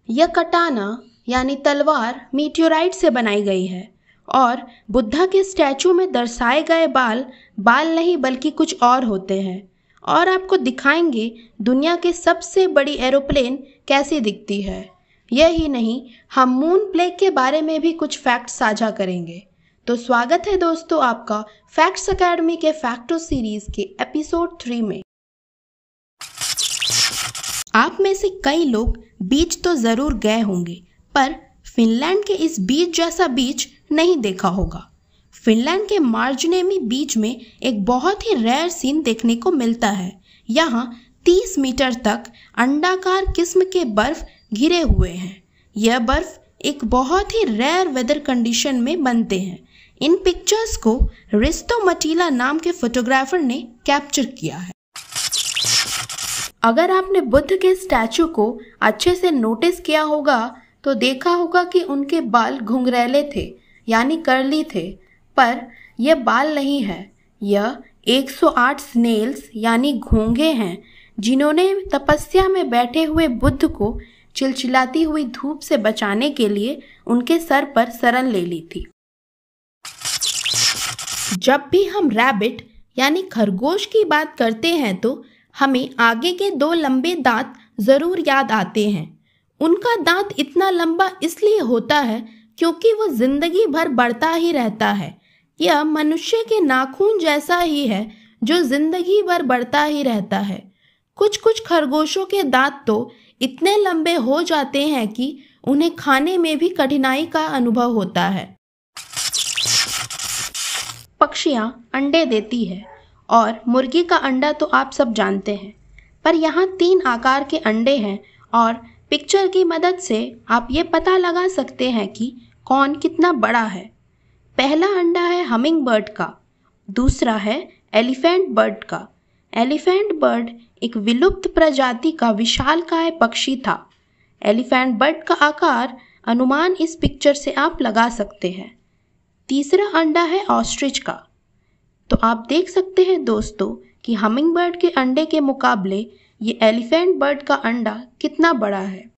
यह कटाना यानी तलवार मीटियोराइट से बनाई गई है और बुद्धा के स्टैचू में दर्शाए गए बाल बाल नहीं बल्कि कुछ और होते हैं। और आपको दिखाएंगे दुनिया के सबसे बड़ी एरोप्लेन कैसी दिखती है। यही नहीं, हम मून प्लेग के बारे में भी कुछ फैक्ट साझा करेंगे। तो स्वागत है दोस्तों आपका फैक्ट्स एकेडमी के फैक्टो सीरीज के एपिसोड 3 में। आप में से कई लोग बीच तो जरूर गए होंगे, पर फिनलैंड के इस बीच जैसा बीच नहीं देखा होगा। फिनलैंड के मार्जनेमी बीच में एक बहुत ही रेयर सीन देखने को मिलता है। यहाँ 30 मीटर तक अंडाकार किस्म के बर्फ घिरे हुए हैं। यह बर्फ एक बहुत ही रेयर वेदर कंडीशन में बनते हैं। इन पिक्चर्स को रिस्तो मटीला नाम के फोटोग्राफर ने कैप्चर किया है। अगर आपने बुद्ध के स्टैचू को अच्छे से नोटिस किया होगा तो देखा होगा कि उनके बाल घुंघरैले थे यानी कर्ली थे, पर यह बाल नहीं है। यह 108 स्नेल्स यानी घोंघे हैं जिन्होंने तपस्या में बैठे हुए बुद्ध को चिलचिलाती हुई धूप से बचाने के लिए उनके सर पर शरण ले ली थी। जब भी हम रैबिट यानी खरगोश की बात करते हैं तो हमें आगे के 2 लंबे दांत जरूर याद आते हैं। उनका दांत इतना लंबा इसलिए होता है क्योंकि वो जिंदगी भर बढ़ता ही रहता है। यह मनुष्य के नाखून जैसा ही है जो जिंदगी भर बढ़ता ही रहता है। कुछ कुछ खरगोशों के दांत तो इतने लंबे हो जाते हैं कि उन्हें खाने में भी कठिनाई का अनुभव होता है। पक्षियां अंडे देती है और मुर्गी का अंडा तो आप सब जानते हैं, पर यहाँ 3 आकार के अंडे हैं और पिक्चर की मदद से आप ये पता लगा सकते हैं कि कौन कितना बड़ा है। पहला अंडा है हमिंग बर्ड का, दूसरा है एलिफेंट बर्ड का। एलिफेंट बर्ड एक विलुप्त प्रजाति का विशालकाय पक्षी था। एलिफेंट बर्ड का आकार अनुमान इस पिक्चर से आप लगा सकते हैं। तीसरा अंडा है ऑस्ट्रिच का। तो आप देख सकते हैं दोस्तों कि हमिंग बर्ड के अंडे के मुकाबले ये एलिफेंट बर्ड का अंडा कितना बड़ा है।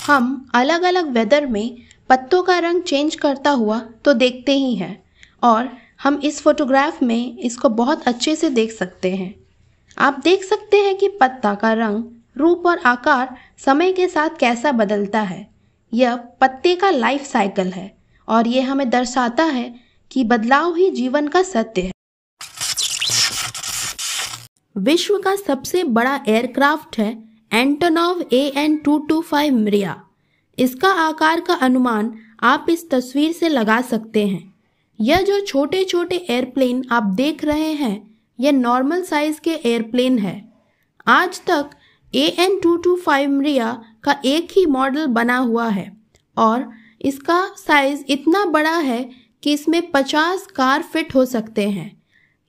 हम अलग अलग वेदर में पत्तों का रंग चेंज करता हुआ तो देखते ही हैं और हम इस फोटोग्राफ में इसको बहुत अच्छे से देख सकते हैं। आप देख सकते हैं कि पत्ता का रंग, रूप और आकार समय के साथ कैसा बदलता है। यह पत्ते का लाइफ साइकिल है और यह हमें दर्शाता है कि बदलाव ही जीवन का सत्य है। विश्व का सबसे बड़ा एयरक्राफ्ट है एंटोनोव AN-225 मिरिया। इसका आकार का अनुमान आप इस तस्वीर से लगा सकते हैं। यह जो छोटे छोटे एयरप्लेन आप देख रहे हैं, यह नॉर्मल साइज के एयरप्लेन है। आज तक AN-225 मिरिया का एक ही मॉडल बना हुआ है और इसका साइज इतना बड़ा है कि इसमें 50 कार फिट हो सकते हैं।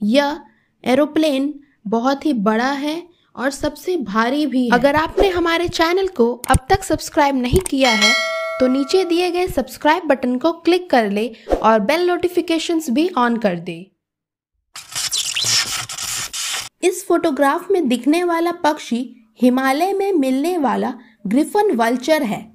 यह एरोप्लेन बहुत ही बड़ा है और सबसे भारी भी है। अगर आपने हमारे चैनल को अब तक सब्सक्राइब नहीं किया है तो नीचे दिए गए सब्सक्राइब बटन को क्लिक कर ले और बेल नोटिफिकेशंस भी ऑन कर दे। इस फोटोग्राफ में दिखने वाला पक्षी हिमालय में मिलने वाला ग्रिफन वल्चर है।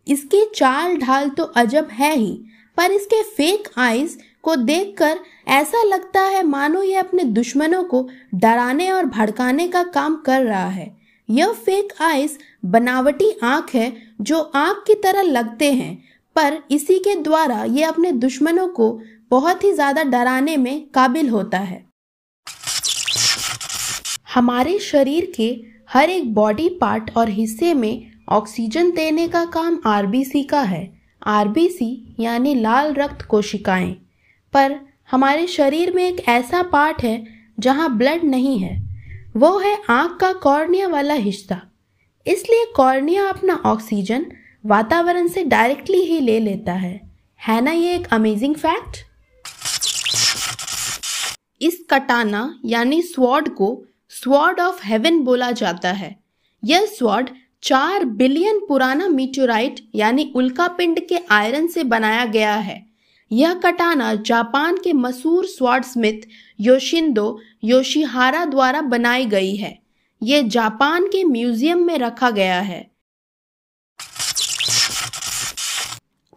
इसकी चाल ढाल तो अजब है ही, पर इसके फेक आईज को देखकर ऐसा लगता है मानो ये अपने दुश्मनों को डराने और भड़काने का काम कर रहा है। यह फेक आईज बनावटी आंख है जो आंख की तरह लगते हैं, पर इसी के द्वारा ये अपने दुश्मनों को बहुत ही ज्यादा डराने में काबिल होता है। हमारे शरीर के हर एक बॉडी पार्ट और हिस्से में ऑक्सीजन देने का काम आरबीसी का है। आरबीसी यानी लाल रक्त कोशिकाएं। पर हमारे शरीर में एक ऐसा पार्ट है जहां ब्लड नहीं है, वो है आंख का कॉर्निया वाला हिस्सा। इसलिए कॉर्निया अपना ऑक्सीजन वातावरण से डायरेक्टली ही ले लेता है ना ये एक अमेजिंग फैक्ट। इस कटाना यानी स्वॉर्ड को स्वॉर्ड ऑफ हेवन बोला जाता है। यह स्वॉर्ड 4 बिलियन पुराना मीटियोराइट यानी उल्कापिंड के आयरन से बनाया गया है। यह कटाना जापान के मशहूर स्वॉर्डस्मिथ योशिंदो योशिहारा द्वारा बनाई गई है। ये जापान के म्यूजियम में रखा गया है।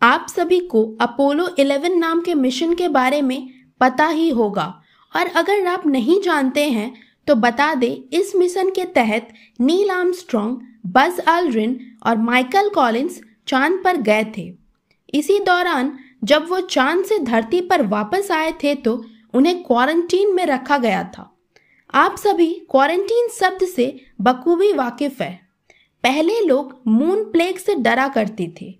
आप सभी को अपोलो 11 नाम के मिशन के बारे में पता ही होगा, और अगर आप नहीं जानते हैं तो बता दें, इस मिशन के तहत नील आर्मस्ट्रॉन्ग, बज आल्ड्रिन और माइकल कॉलिंस चांद पर गए थे। इसी दौरान जब वो चांद से धरती पर वापस आए थे तो उन्हें क्वारंटीन में रखा गया था। आप सभी क्वारंटीन शब्द से बखूबी वाकिफ है। पहले लोग मून प्लेग से डरा करते थे।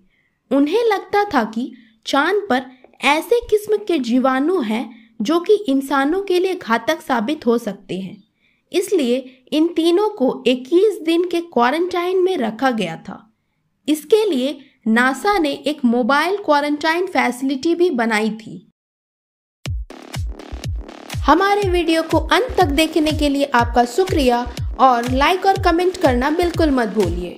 उन्हें लगता था कि चांद पर ऐसे किस्म के जीवाणु हैं जो कि इंसानों के लिए घातक साबित हो सकते हैं। इसलिए इन तीनों को 21 दिन के क्वारंटाइन में रखा गया था। इसके लिए नासा ने एक मोबाइल क्वारंटाइन फैसिलिटी भी बनाई थी। हमारे वीडियो को अंत तक देखने के लिए आपका शुक्रिया, और लाइक और कमेंट करना बिल्कुल मत भूलिए।